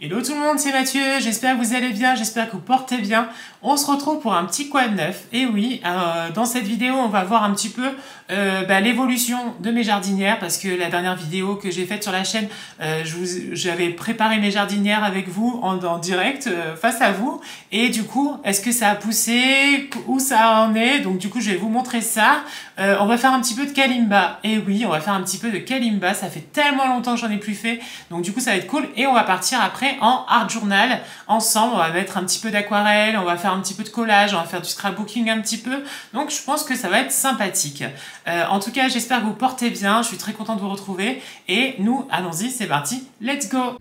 Hello tout le monde, c'est Mathieu, j'espère que vous allez bien, j'espère que vous portez bien. On se retrouve pour un petit quoi de neuf. Et oui, dans cette vidéo, on va voir un petit peu l'évolution de mes jardinières, parce que la dernière vidéo que j'ai faite sur la chaîne, j'avais préparé mes jardinières avec vous en direct, face à vous. Et du coup, est-ce que ça a poussé? Où ça en est? Donc du coup, je vais vous montrer ça. On va faire un petit peu de kalimba. Et oui, on va faire un petit peu de kalimba, ça fait tellement longtemps que j'en ai plus fait. Donc du coup, ça va être cool. Et on va partir après en art journal ensemble. On va mettre un petit peu d'aquarelle, on va faire un petit peu de collage, on va faire du scrapbooking un petit peu. Donc je pense que ça va être sympathique. En tout cas, j'espère que vous portez bien. Je suis très contente de vous retrouver. Et nous, allons-y, c'est parti. Let's go!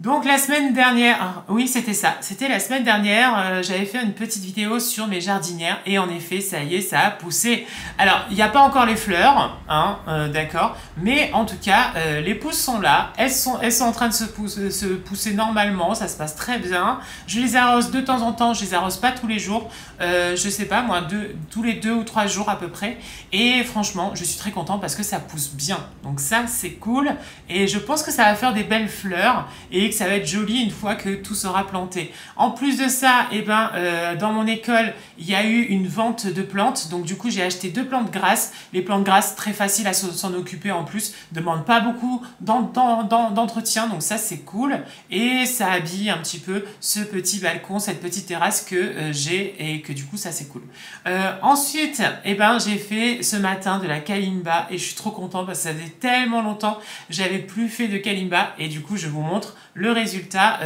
Donc la semaine dernière, oui c'était ça, c'était la semaine dernière, j'avais fait une petite vidéo sur mes jardinières et en effet ça y est, ça a poussé. Alors il n'y a pas encore les fleurs, hein, d'accord, mais en tout cas les pousses sont là, elles sont en train de se pousser normalement, ça se passe très bien. Je les arrose de temps en temps, je les arrose pas tous les jours, je sais pas moi, tous les 2 ou 3 jours à peu près, et franchement je suis très contente parce que ça pousse bien, donc ça c'est cool et je pense que ça va faire des belles fleurs et que ça va être joli une fois que tout sera planté. En plus de ça, dans mon école, il y a eu une vente de plantes. Donc du coup, j'ai acheté 2 plantes grasses. Les plantes grasses, très faciles à s'en occuper en plus. Ne demandent pas beaucoup d'entretien. Donc ça, c'est cool. Et ça habille un petit peu ce petit balcon, cette petite terrasse que j'ai. Et que du coup, ça, c'est cool. Ensuite, j'ai fait ce matin de la kalimba. Et je suis trop contente parce que ça faisait tellement longtemps que j'avais plus fait de kalimba. Et du coup, je vous montre le résultat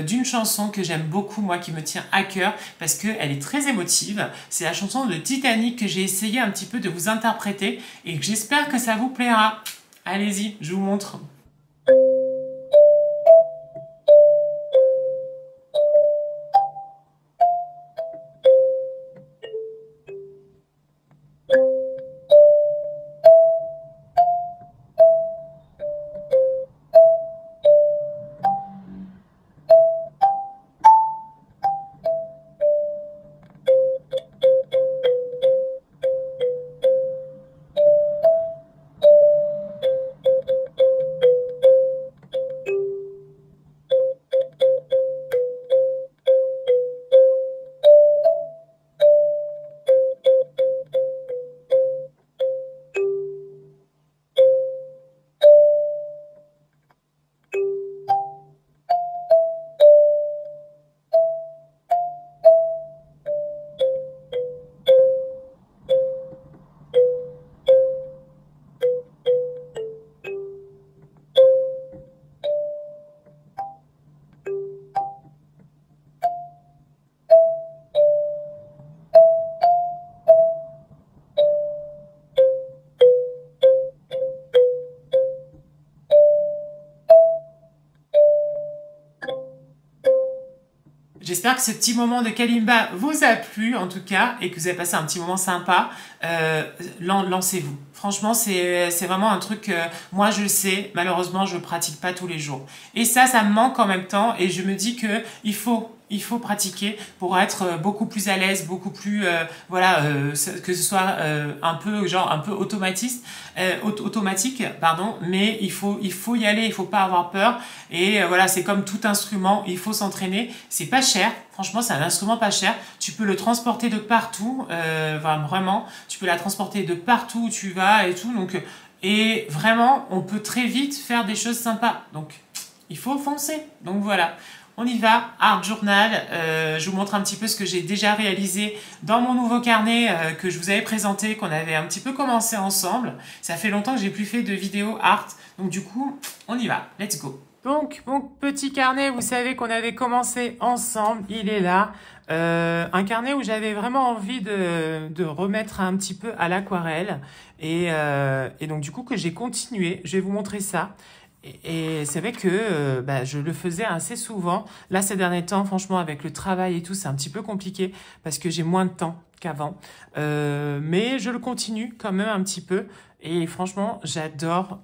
d'une chanson que j'aime beaucoup, moi, qui me tient à cœur parce qu'elle est très émotive. C'est la chanson de Titanic que j'ai essayé un petit peu de vous interpréter et que j'espère que ça vous plaira. Allez-y, je vous montre. J'espère que ce petit moment de kalimba vous a plu en tout cas et que vous avez passé un petit moment sympa. Lancez-vous. Franchement, c'est vraiment un truc que moi je le sais, malheureusement je ne pratique pas tous les jours. Et ça me manque en même temps et je me dis que il faut pratiquer pour être beaucoup plus à l'aise, beaucoup plus que ce soit un peu automatique, pardon, mais il faut y aller, il faut pas avoir peur et voilà, c'est comme tout instrument, il faut s'entraîner, c'est pas cher. Franchement, c'est un instrument pas cher. Tu peux le transporter de partout, vraiment. Tu peux la transporter de partout où tu vas et tout. Donc, et vraiment, on peut très vite faire des choses sympas. Donc, il faut foncer. Donc voilà. On y va, Art Journal, je vous montre un petit peu ce que j'ai déjà réalisé dans mon nouveau carnet que je vous avais présenté, qu'on avait un petit peu commencé ensemble. Ça fait longtemps que j'ai plus fait de vidéos art, donc du coup, on y va, let's go. Donc, mon petit carnet, vous savez qu'on avait commencé ensemble, il est là. Un carnet où j'avais vraiment envie de remettre un petit peu à l'aquarelle. Et donc, du coup, que j'ai continué, je vais vous montrer ça. Et c'est vrai que je le faisais assez souvent. Là, ces derniers temps, franchement, avec le travail et tout, c'est un petit peu compliqué parce que j'ai moins de temps qu'avant. Mais je le continue quand même un petit peu. Et franchement, j'adore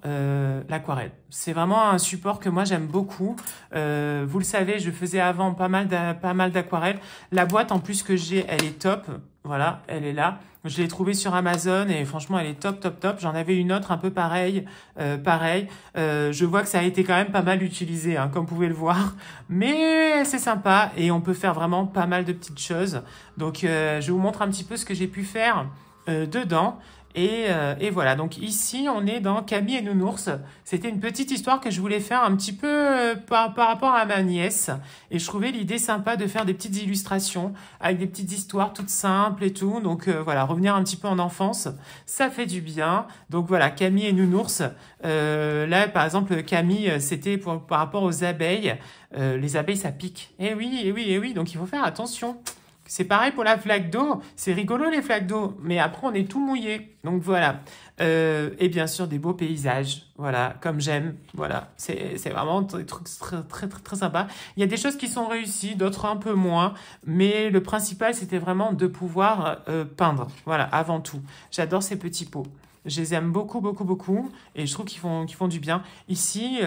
l'aquarelle. C'est vraiment un support que moi, j'aime beaucoup. Vous le savez, je faisais avant pas mal d'aquarelle. La boîte, en plus, que j'ai, elle est top. Voilà, elle est là. Je l'ai trouvée sur Amazon et franchement, elle est top, top, top. J'en avais une autre un peu pareille. Je vois que ça a été quand même pas mal utilisé, hein, comme vous pouvez le voir. Mais c'est sympa et on peut faire vraiment pas mal de petites choses. Donc, je vous montre un petit peu ce que j'ai pu faire dedans. Et voilà, donc ici on est dans Camille et Nounours. C'était une petite histoire que je voulais faire un petit peu par rapport à ma nièce. Et je trouvais l'idée sympa de faire des petites illustrations avec des petites histoires toutes simples et tout. Donc voilà, revenir un petit peu en enfance, ça fait du bien. Donc voilà, Camille et Nounours. Là par exemple, Camille, c'était par rapport aux abeilles. Les abeilles ça pique. Eh oui, eh oui, eh oui, donc il faut faire attention. C'est pareil pour la flaque d'eau. C'est rigolo les flaques d'eau, mais après on est tout mouillé. Donc voilà. Et bien sûr des beaux paysages. Voilà, comme j'aime. Voilà, c'est vraiment des trucs très, très, très, très sympas. Il y a des choses qui sont réussies, d'autres un peu moins. Mais le principal, c'était vraiment de pouvoir peindre. Voilà, avant tout. J'adore ces petits pots. Je les aime beaucoup, beaucoup, beaucoup. Et je trouve qu'ils font du bien. Ici,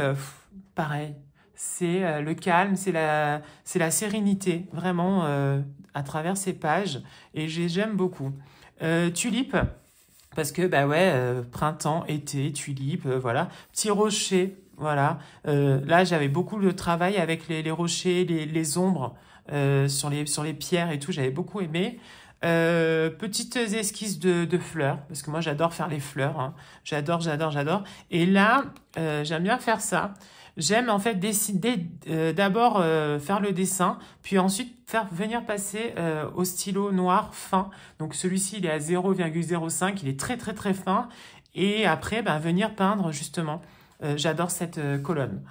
pareil. C'est le calme, c'est la sérénité, vraiment, à travers ces pages. Et j'aime beaucoup. Tulipe, parce que, bah ouais, printemps, été, tulipe, voilà. Petit rocher, voilà. Là, j'avais beaucoup de travail avec les rochers, les ombres sur les pierres et tout. J'avais beaucoup aimé. Petites esquisses de fleurs, parce que moi, j'adore faire les fleurs. Hein. J'adore, j'adore, j'adore. Et là, j'aime bien faire ça. J'aime en fait décider d'abord faire le dessin, puis ensuite faire venir passer au stylo noir fin. Donc celui-ci il est à 0,05, il est très très très fin. Et après ben, venir peindre justement. J'adore cette colonne.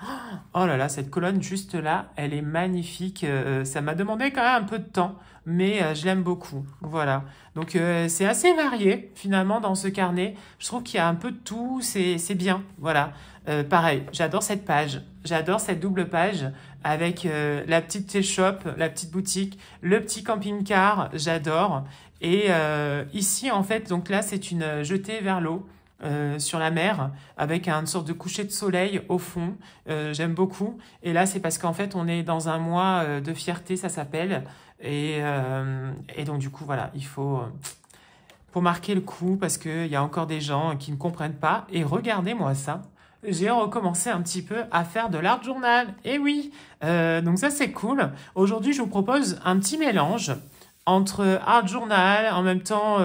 Oh là là, cette colonne juste là, elle est magnifique. Ça m'a demandé quand même un peu de temps, mais je l'aime beaucoup. Voilà. Donc c'est assez varié finalement dans ce carnet. Je trouve qu'il y a un peu de tout, c'est bien. Voilà. Pareil, j'adore cette page. J'adore cette double page avec la petite échoppe, la petite boutique, le petit camping-car. J'adore. Et ici en fait, donc là c'est une jetée vers l'eau. Sur la mer avec une sorte de coucher de soleil au fond. J'aime beaucoup. Et là, c'est parce qu'en fait, on est dans un mois de fierté, ça s'appelle. Et donc, du coup, voilà, il faut pour marquer le coup parce qu'il y a encore des gens qui ne comprennent pas. Et regardez-moi ça. J'ai recommencé un petit peu à faire de l'art journal. Et oui, donc ça c'est cool. Aujourd'hui, je vous propose un petit mélange entre art journal, en même temps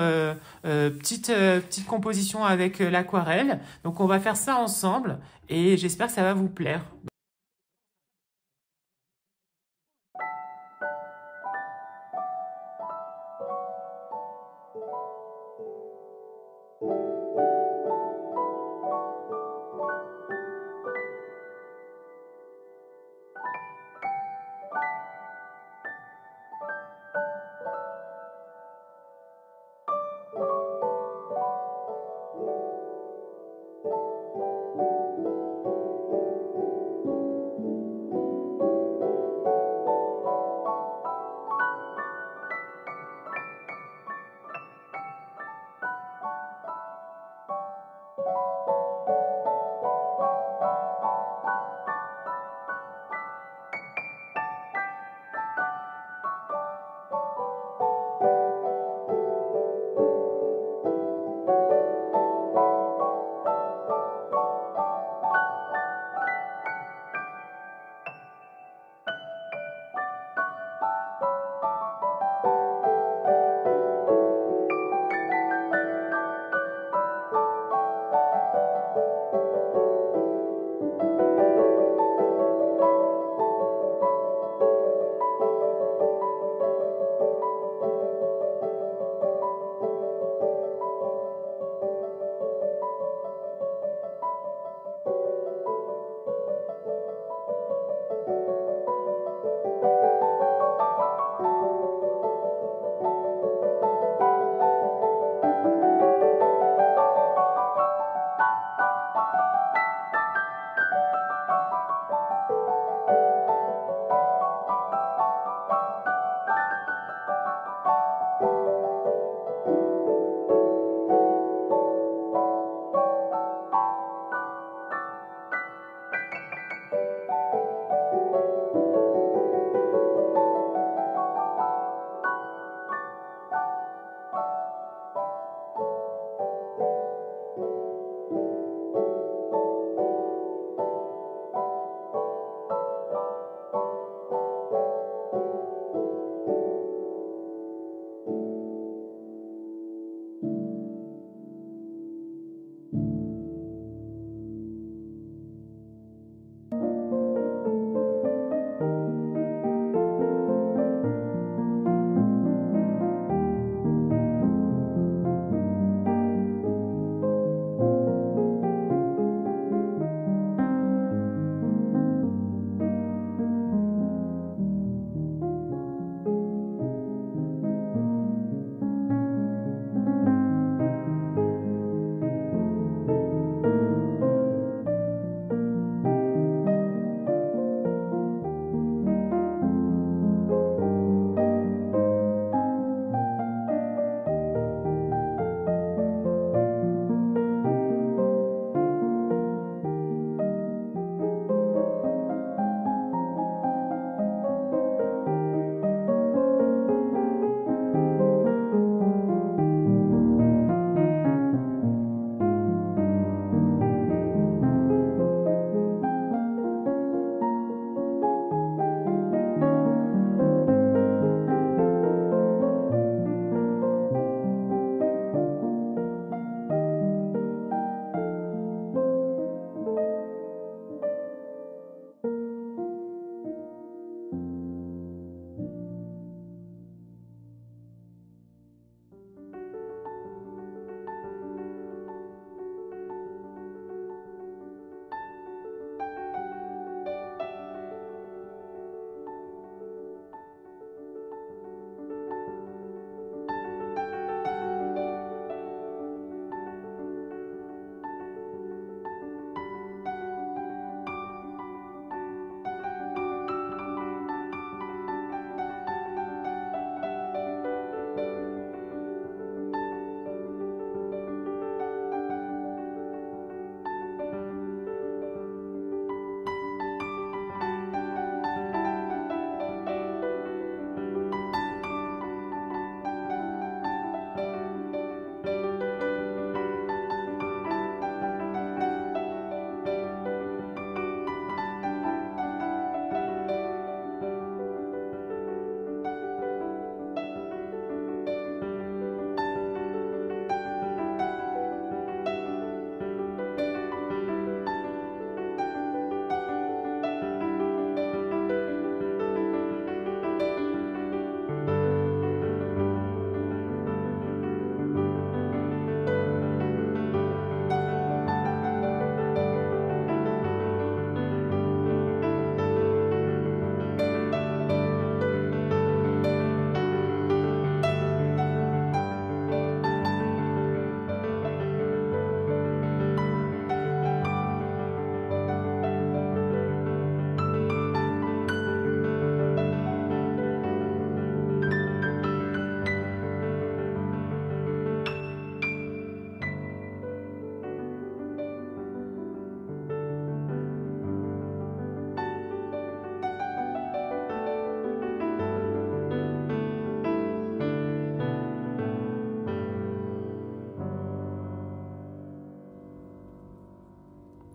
petite composition avec l'aquarelle. Donc on va faire ça ensemble et j'espère que ça va vous plaire.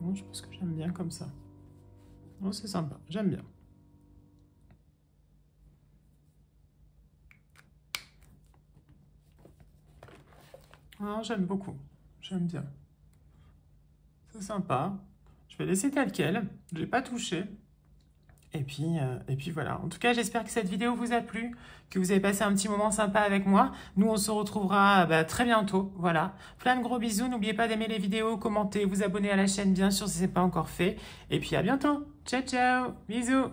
Bon, je pense que j'aime bien comme ça. Oh, c'est sympa, j'aime bien. Ah, j'aime beaucoup, j'aime bien. C'est sympa. Je vais laisser tel quel, je n'ai pas touché. Et puis voilà. En tout cas, j'espère que cette vidéo vous a plu, que vous avez passé un petit moment sympa avec moi. Nous, on se retrouvera très bientôt. Voilà. Plein de gros bisous. N'oubliez pas d'aimer les vidéos, commenter, vous abonner à la chaîne, bien sûr, si ce n'est pas encore fait. Et puis à bientôt. Ciao, ciao. Bisous.